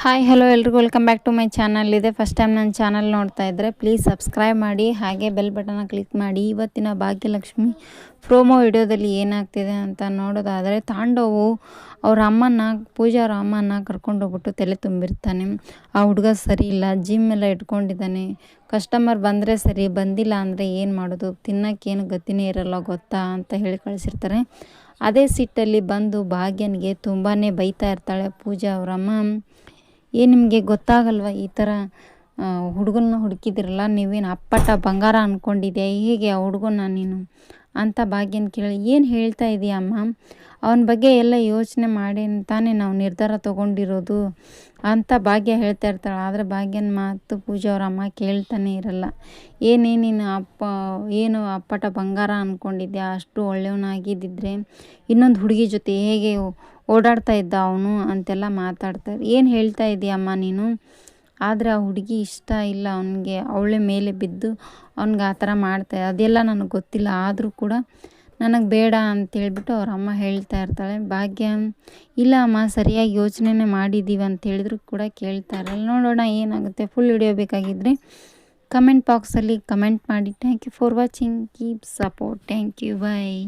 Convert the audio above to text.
Hi hello ಎಲ್ರಿಗೂ welcome back to my channel. ಇದೆ first time ನನ್ನ ಚಾನಲ್ ನೋಡ್ತಾ ಇದ್ದರೆ ಪ್ಲೀಸ್ ಸಬ್ಸ್ಕ್ರೈಬ್ ಮಾಡಿ, ಹಾಗೆ ಬೆಲ್ ಬಟನ್ನ ಕ್ಲಿಕ್ ಮಾಡಿ. ಇವತ್ತಿನ ಭಾಗ್ಯಲಕ್ಷ್ಮಿ ಪ್ರೋಮೋ ವಿಡಿಯೋದಲ್ಲಿ ಏನಾಗ್ತಿದೆ ಅಂತ ನೋಡೋದಾದರೆ, ತಾಂಡವು ಅವ್ರ ಅಮ್ಮನ, ಪೂಜಾ ಅವ್ರ ಅಮ್ಮನ ಕರ್ಕೊಂಡೋಗ್ಬಿಟ್ಟು ತಲೆ ತುಂಬಿರ್ತಾನೆ. ಆ ಹುಡುಗ ಸರಿ ಇಲ್ಲ, ಜಿಮ್ ಎಲ್ಲ ಇಟ್ಕೊಂಡಿದ್ದಾನೆ. ಕಸ್ಟಮರ್ ಬಂದರೆ ಸರಿ, ಬಂದಿಲ್ಲ ಅಂದರೆ ಏನು ಮಾಡೋದು, ತಿನ್ನೋಕ್ಕೇನು ಗತಿನೇ ಇರಲ್ಲ ಗೊತ್ತಾ ಅಂತ ಹೇಳಿ ಕಳಿಸಿರ್ತಾರೆ. ಅದೇ ಸಿಟ್ಟಲ್ಲಿ ಬಂದು ಭಾಗ್ಯನಿಗೆ ತುಂಬಾ ಬೈತಾ ಇರ್ತಾಳೆ ಪೂಜಾ ಅವರಮ್ಮ. ಏನು ನಿಮಗೆ ಗೊತ್ತಾಗಲ್ವ, ಈ ಥರ ಹುಡುಗನ್ನ ಹುಡುಕಿದಿರಲ್ಲ, ನೀವೇನು ಅಪ್ಪಟ ಬಂಗಾರ ಅಂದ್ಕೊಂಡಿದ್ಯಾ, ಹೇಗೆ ಆ ಹುಡುಗನ ನೀನು ಅಂತ ಭಾಗ್ಯನ ಕೇಳಿ, ಏನು ಹೇಳ್ತಾ ಇದೀಯ ಅಮ್ಮ, ಅವನ ಬಗ್ಗೆ ಎಲ್ಲ ಯೋಚನೆ ಮಾಡಿ ತಾನೇ ನಾವು ನಿರ್ಧಾರ ತೊಗೊಂಡಿರೋದು ಅಂತ ಭಾಗ್ಯ ಹೇಳ್ತಾ ಇರ್ತಾಳೆ. ಆದರೆ ಭಾಗ್ಯನ ಮಾತು ಪೂಜಾ ಅವ್ರ ಅಮ್ಮ ಕೇಳ್ತಾನೆ ಇರಲ್ಲ. ನೀನು ಏನು ಅಪ್ಪಟ ಬಂಗಾರ ಅಂದ್ಕೊಂಡಿದ್ಯಾ, ಅಷ್ಟು ಒಳ್ಳೆಯವನಾಗಿದ್ದಿದ್ರೆ ಇನ್ನೊಂದು ಹುಡುಗಿ ಜೊತೆ ಹೇಗೆ ಓಡಾಡ್ತಾ ಇದ್ದ ಅವನು ಅಂತೆಲ್ಲ ಮಾತಾಡ್ತಾರೆ. ಏನು ಹೇಳ್ತಾ ಇದೀಯಮ್ಮ ನೀನು, ಆದರೆ ಆ ಹುಡುಗಿ ಇಷ್ಟ ಇಲ್ಲ ಅವನಿಗೆ, ಅವಳೆ ಮೇಲೆ ಬಿದ್ದು ಅವ್ನಿಗೆ ಆ ಥರ ಮಾಡ್ತಾರೆ. ಅದೆಲ್ಲ ನನಗೆ ಗೊತ್ತಿಲ್ಲ, ಆದರೂ ಕೂಡ ನನಗೆ ಬೇಡ ಅಂತೇಳ್ಬಿಟ್ಟು ಅವ್ರ ಅಮ್ಮ ಹೇಳ್ತಾ ಇರ್ತಾಳೆ. ಭಾಗ್ಯ ಇಲ್ಲ ಅಮ್ಮ, ಸರಿಯಾಗಿ ಯೋಚನೆ ಮಾಡಿದ್ದೀವಿ ಅಂತ ಹೇಳಿದ್ರು ಕೂಡ ಕೇಳ್ತಾ ಇರಲ್ಲ. ನೋಡೋಣ ಏನಾಗುತ್ತೆ. ಫುಲ್ ವಿಡಿಯೋ ಬೇಕಾಗಿದ್ದರೆ ಕಮೆಂಟ್ ಬಾಕ್ಸಲ್ಲಿ ಕಮೆಂಟ್ ಮಾಡಿ. Thank you for watching, keep support. Thank you, bye.